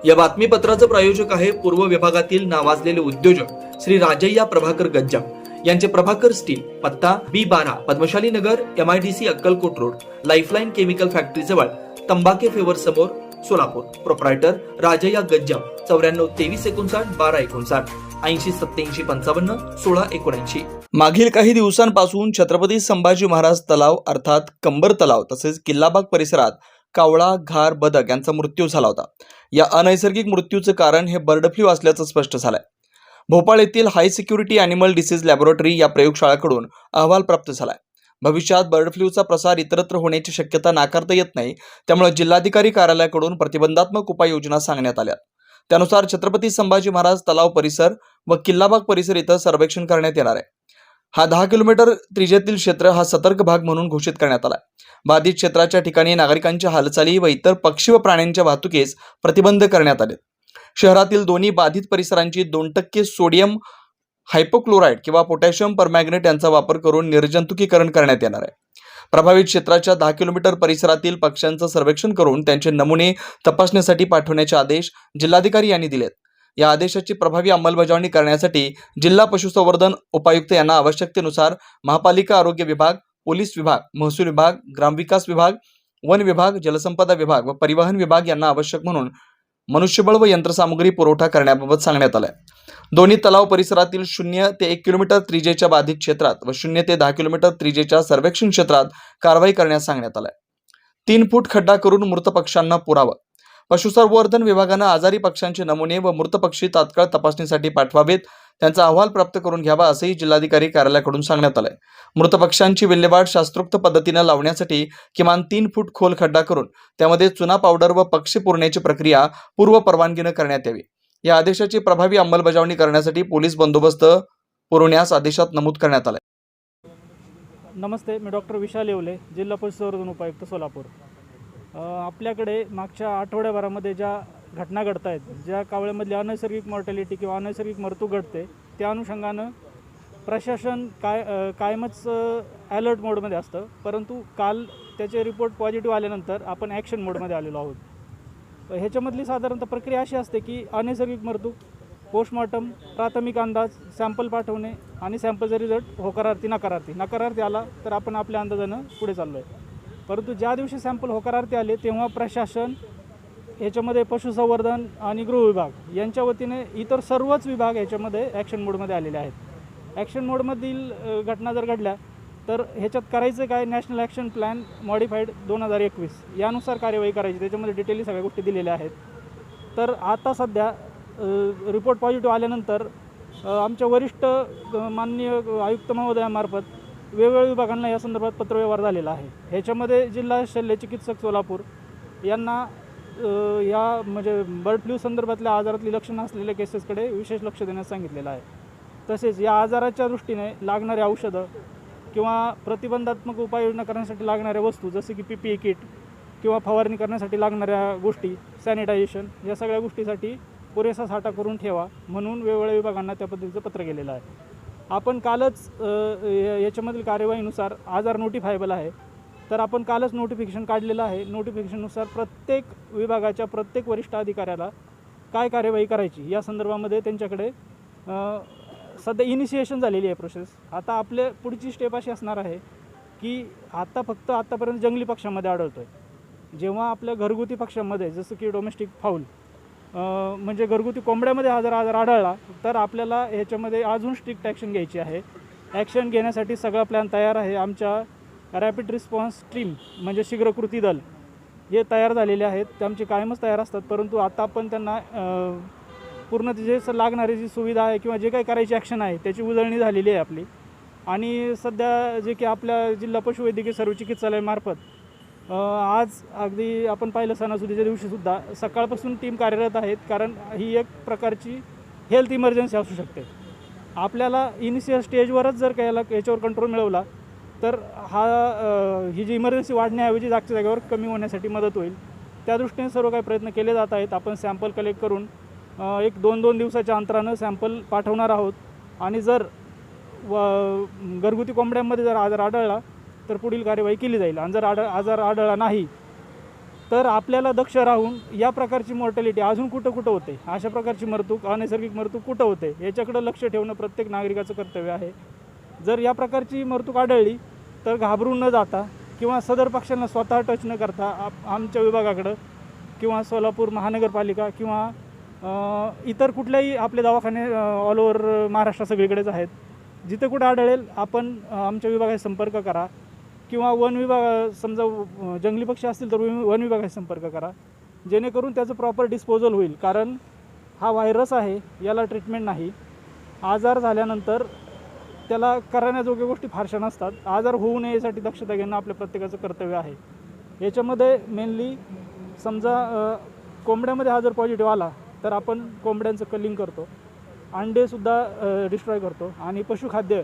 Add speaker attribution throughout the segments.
Speaker 1: या बातमीपत्राचं प्रायोजक आहे पूर्व विभागातील नावाजलेले उद्योजक श्री राजय्या प्रभाकर गज्जाम यांचे प्रभाकर स्टील, पत्ता B12 पद्मशाली नगर, MIDC Akkalkot road, lifeline chemical factory जवळ, तंबाके फेवर समोर, सोलापूर. प्रोप्रायटर राजय्या गज्जाम 94 23 59 12 59 80 87 55 16 79. मागील काही दिवसांपासून छत्रपती संभाजी महाराज तलाव अर्थात कंबर तलाव तसेच किल्लाबाग परिसरात कावळा, घार, बदक यांचा मृत्यू झाला होता. या अनैसर्गिक मृत्यूचं कारण हे बर्ड फ्लू असल्याचं स्पष्ट झालंय. भोपाळ येथील हाय सिक्युरिटी अॅनिमल डिसीज लॅबोरेटरी या प्रयोगशाळेकडून अहवाल प्राप्त झालाय. भविष्यात बर्ड फ्लूचा प्रसार इतरत्र होण्याची शक्यता नाकारता येत नाही. त्यामुळे जिल्हाधिकारी कार्यालयाकडून प्रतिबंधात्मक उपाययोजना सांगण्यात आल्या. त्यानुसार छत्रपती संभाजी महाराज तलाव परिसर व किल्लाबाग परिसर इथं सर्वेक्षण करण्यात येणार आहे. हा 10 किलोमीटर त्रिज्येतील क्षेत्र हा सतर्क भाग म्हणून घोषित करण्यात आला. बाधित क्षेत्राच्या ठिकाणी नागरिकांच्या हालचाली व इतर पक्षी व प्राण्यांच्या वाहतुकीस प्रतिबंध करण्यात आले. शहरातील दोन्ही बाधित परिसरांची 2% सोडियम हायपोक्लोराइड किंवा पोटॅशियम परमॅंगनेट यांचा वापर करून निर्जंतुकीकरण करण्यात येणार आहे. प्रभावित क्षेत्राच्या 10 किलोमीटर परिसरातील पक्ष्यांचं सर्वेक्षण करून त्यांचे नमुने तपासणीसाठी पाठवण्याचे आदेश जिल्हाधिकारी यांनी दिलेत. या आदेशाची प्रभावी अंमलबजावणी करण्यासाठी जिल्हा पशुसंवर्धन उपायुक्त यांना आवश्यकतेनुसार महापालिका आरोग्य विभाग, पोलीस विभाग, महसूल विभाग, ग्रामविकास विभाग, वन विभाग, जलसंपदा विभाग व परिवहन विभाग यांना आवश्यक म्हणून मनुष्यबळ व यंत्रसामुग्री पुरवठा करण्याबाबत सांगण्यात आलंय. दोन्ही तलाव परिसरातील 0 ते 1 किलोमीटर त्रिज्येच्या बाधित क्षेत्रात व 0 ते 10 किलोमीटर त्रिज्येच्या सर्वेक्षण क्षेत्रात कारवाई करण्यास सांगण्यात आलंय. 3 फूट खड्डा करून मृत पक्ष्यांना पुरावं. पशुसंवर्धन विभागानं आजारी पक्ष्यांचे नमुने व मृत पक्षी तात्काळ तपासणीसाठी पाठवावेत. त्यांचा अहवाल प्राप्त करून घ्यावा असंही जिल्हाधिकारी कार्यालयाकडून सांगण्यात आलंय. मृत पक्ष्यांची विल्हेवाट शास्त्रोक्त पद्धतीनं लावण्यासाठी किमान 3 फूट खोल खड्डा करून त्यामध्ये चुना पावडर व पक्षी पुरण्याची प्रक्रिया पूर्व परवानगीनं करण्यात यावी. या आदेशाची प्रभावी अंमलबजावणी करण्यासाठी पोलीस बंदोबस्त पुरवण्यास आदेशात नमूद करण्यात आलंय.
Speaker 2: नमस्ते, मी डॉक्टर विशाल येवले, जिल्हा पशुसंवर्धन उपायुक्त सोलापूर. आपल्याकडे मागच्या आठवड्याभरामध्ये ज्या घटना घडत आहेत, ज्या कावळ्यामधली अनैसर्गिक मॉर्टॅलिटी किंवा अनैसर्गिक मृत्यू घडते, त्या अनुषंगानं प्रशासन कायमच अलर्ट मोडमध्ये असतं. परंतु काल त्याचे रिपोर्ट पॉझिटिव्ह आल्यानंतर आपण ॲक्शन मोडमध्ये आलेलो आहोत. ह्याच्यामधली साधारणतः प्रक्रिया अशी असते की अनैसर्गिक मृत्यू, पोस्टमॉर्टम, प्राथमिक अंदाज, सॅम्पल पाठवणे आणि सॅम्पलचा रिझल्ट नकारार्थी आला तर आपण आपल्या अंदाजानं पुढे चाललो आहे. परंतु ज्या दिवशी सॅम्पल होकारार्थी आले तेव्हा प्रशासन ह्याच्यामध्ये पशुसंवर्धन आणि गृह विभाग यांच्या वतीने इतर सर्वच विभाग ह्याच्यामध्ये ॲक्शन मोडमध्ये आलेले आहेत. ॲक्शन मोडमधील घटना जर घडल्या तर ह्याच्यात करायचं काय, नॅशनल ॲक्शन प्लॅन मॉडिफाईड 2021 यानुसार कार्यवाही करायची. त्याच्यामध्ये डिटेली सगळ्या गोष्टी दिलेल्या आहेत. तर आता सध्या रिपोर्ट पॉझिटिव्ह आल्यानंतर आमच्या वरिष्ठ माननीय आयुक्त महोदयामार्फत वेगवेगळ्या विभागांना या संदर्भात पत्रव्यवहार झालेला आहे. ह्याच्यामध्ये जिल्हा शल्यचिकित्सक सोलापूर यांना या म्हणजे बर्ड फ्लू संदर्भातल्या आजारातली लक्षणं असलेल्या केसेसकडे विशेष लक्ष देण्यास सांगितलेलं आहे. तसेच या आजाराच्या दृष्टीने लागणारे औषधं किंवा प्रतिबंधात्मक उपाययोजना करण्यासाठी लागणाऱ्या वस्तू जसे की PPE किट किंवा फवारणी करण्यासाठी लागणाऱ्या गोष्टी, सॅनिटायझेशन या सगळ्या गोष्टीसाठी पुरेसा साठा करून ठेवा म्हणून वेगवेगळ्या विभागांना त्या पद्धतीचं पत्र गेलेलं आहे. आपण कालच याच्यामधील कार्यवाहीनुसार आजार नोटिफायबल आहे, तर आपण कालच नोटिफिकेशन काढलेलं आहे. नोटिफिकेशननुसार प्रत्येक विभागाच्या प्रत्येक वरिष्ठ अधिकाऱ्याला काय कार्यवाही करायची या संदर्भामध्ये त्यांच्याकडे सध्या इनिशिएशन झालेली आहे प्रोसेस. आता आपल्या पुढची स्टेप अशी असणार आहे की आत्तापर्यंत जंगली पक्ष्यांमध्ये आढळतो आहे. जेव्हा आपल्या घरगुती पक्ष्यांमध्ये जसं की डोमेस्टिक फाऊल म्हणजे घरगुती कोंबड्यामध्ये हा जर आजार आढळला तर आपल्याला ह्याच्यामध्ये अजून स्ट्रिक्ट ॲक्शन घ्यायची आहे. ॲक्शन घेण्यासाठी सगळा प्लॅन तयार आहे. आमच्या रॅपिड रिस्पॉन्स टीम म्हणजे शीघ्र कृती दल हे तयार झालेले आहेत. ते आमचे कायमच तयार असतात. परंतु आता आपण त्यांना पूर्ण जे लागणारी जी सुविधा आहे किंवा जे काही करायची ॲक्शन आहे त्याची उजळणी झालेली आहे आपली. आणि सध्या जे की आपल्या जिल्हा पशुवैद्यकीय सर्व चिकित्सालयामार्फत आज अगदी आपण पाहिलं सणासुदीच्या दिवशीसुद्धा सकाळपासून टीम कार्यरत आहेत. कारण ही एक प्रकारची हेल्थ इमर्जन्सी असू शकते. आपल्याला इनिशियल स्टेजवरच जर याच्यावर कंट्रोल मिळवला तर ही जी इमर्जन्सी वाढण्याऐवजी जागच्या जागेवर कमी होण्यासाठी मदत होईल. त्या दृष्टीने सर्व काही प्रयत्न केले जात आहेत. आपण सॅम्पल कलेक्ट करून एक 2-2 दिवसाच्या अंतरानं सॅम्पल पाठवणार आहोत. आणि जर घरगुती कोंबड्यांमध्ये जर आजार आढळला तर पुढील कार्यवाही केली जाईल. आणि जर आजार आढळला नाही तर आपल्याला दक्ष राहून या प्रकारची मॉर्टॅलिटी अजून कुठं कुठं होते, अशा प्रकारची मरतूक अनैसर्गिक मरतूक कुठं होते याच्याकडं लक्ष ठेवणं प्रत्येक नागरिकाचं कर्तव्य आहे. जर या प्रकारची मरतूक आढळली तर घाबरून न जाता किंवा सदर पक्षांना स्वतः टच न करता आमच्या विभागाकडं किंवा सोलापूर महानगरपालिका किंवा इतर कुठल्याही आपले दवाखाने ऑल ओव्हर महाराष्ट्र सगळीकडेच आहेत, जिथे कुठं आढळेल आपण आमच्या विभागाशी संपर्क करा किंवा वन विभाग समजा जंगली पक्षी असतील तर वन विभागाशी संपर्क करा, जेणेकरून त्याचं प्रॉपर डिस्पोजल होईल. कारण हा व्हायरस आहे, याला ट्रीटमेंट नाही. आजार झाल्यानंतर त्याला करण्याजोग्या गोष्टी फारशा नसतात. आजार होऊ नये यासाठी दक्षता घेणं आपल्या प्रत्येकाचं कर्तव्य आहे. याच्यामध्ये मेनली समजा कोंबड्यामध्ये हा जर पॉझिटिव्ह आला तर आपण कोंबड्यांचं कलिंग करतो, अंडेसुद्धा डिस्ट्रॉय करतो आणि पशुखाद्य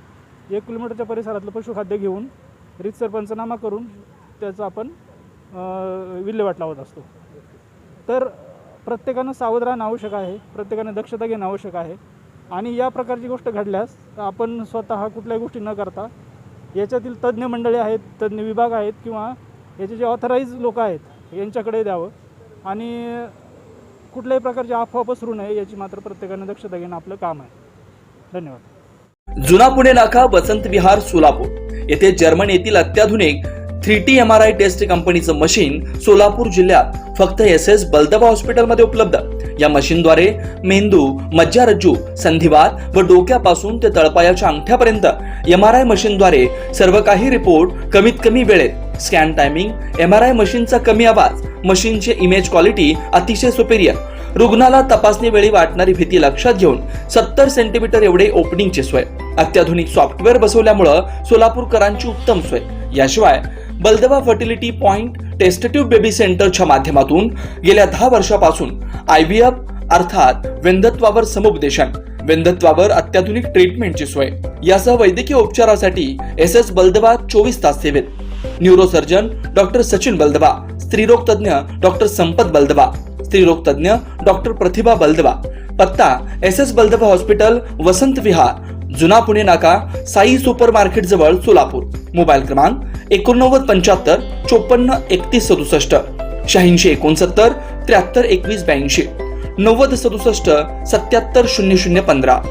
Speaker 2: 1 किलोमीटरच्या परिसरातलं पशुखाद्य घेऊन रीतसर पंचनामा करून त्याचं आपण विल्हेवाट लावत असतो. तर प्रत्येकानं सावध राहणं आवश्यक आहे, प्रत्येकाने दक्षता घेणं आवश्यक आहे. आणि या प्रकारची गोष्ट घडल्यास आपण स्वतः कुठल्याही गोष्टी न करता याच्यातील तज्ज्ञ मंडळी आहेत, तज्ज्ञ विभाग आहेत किंवा याचे जे ऑथराईज लोक आहेत यांच्याकडे द्यावं आणि कुठल्याही प्रकारची अफवा पसरू नये याची मात्र प्रत्येकाने दक्षता घेणं आपलं काम आहे. धन्यवाद.
Speaker 1: जुना पुणे नाका वसंत विहार सोलापूर येथे जर्मन येथील अत्याधुनिक 3T MRI टेस्ट कंपनीचं मशीन सोलापूर जिल्ह्यात फक्त SS बलदबा हॉस्पिटलमध्ये उपलब्ध. या मशीनद्वारे मेंदू, मज्जारज्जू, संधिवात व डोक्यापासून ते तळपायाच्या अंगठ्यापर्यंत MRI मशीनद्वारे सर्व काही रिपोर्ट कमीत कमी वेळेत. स्कॅन टायमिंग, MRI मशीनचा कमी आवाज, मशीनचे इमेज क्वालिटी अतिशय सुपेरियर. रुग्णाला तपासणी वेळी वाटणारी भीती लक्षात घेऊन 70 सेंटीमीटर एवढे ओपनिंगची सोय. अत्याधुनिक सॉफ्टवेअर बसवल्यामुळं सोलापूरकरांची उत्तम सोय. याशिवाय बलदबा fertility point test tube baby सेंटरच्या माध्यमातून गेल्या 10 वर्षापासून IVF अर्थात वेंधत्वावर समुपदेशन, वेंधत्वावर अत्याधुनिक ट्रीटमेंटची सोय. यासह वैद्यकीय उपचारासाठी SS बलदबा 24 तास सेवेत. न्यूरोसर्जन डॉक्टर सचिन बलदबा, स्त्रीरोग तज्ञ डॉक्टर संपत बलदबा, स्त्रीरोग तज्ञ डॉक्टर प्रतिभा बलदबा. पत्ता SS बलदबा हॉस्पिटल, वसंत विहार, जुना पुणे नाका, साई सुपर मार्केट जवळ, सोलापूर. मोबाईल क्रमांक 89 75 54 31 67, 86 69 73 21 82, 90 67 77 00 15.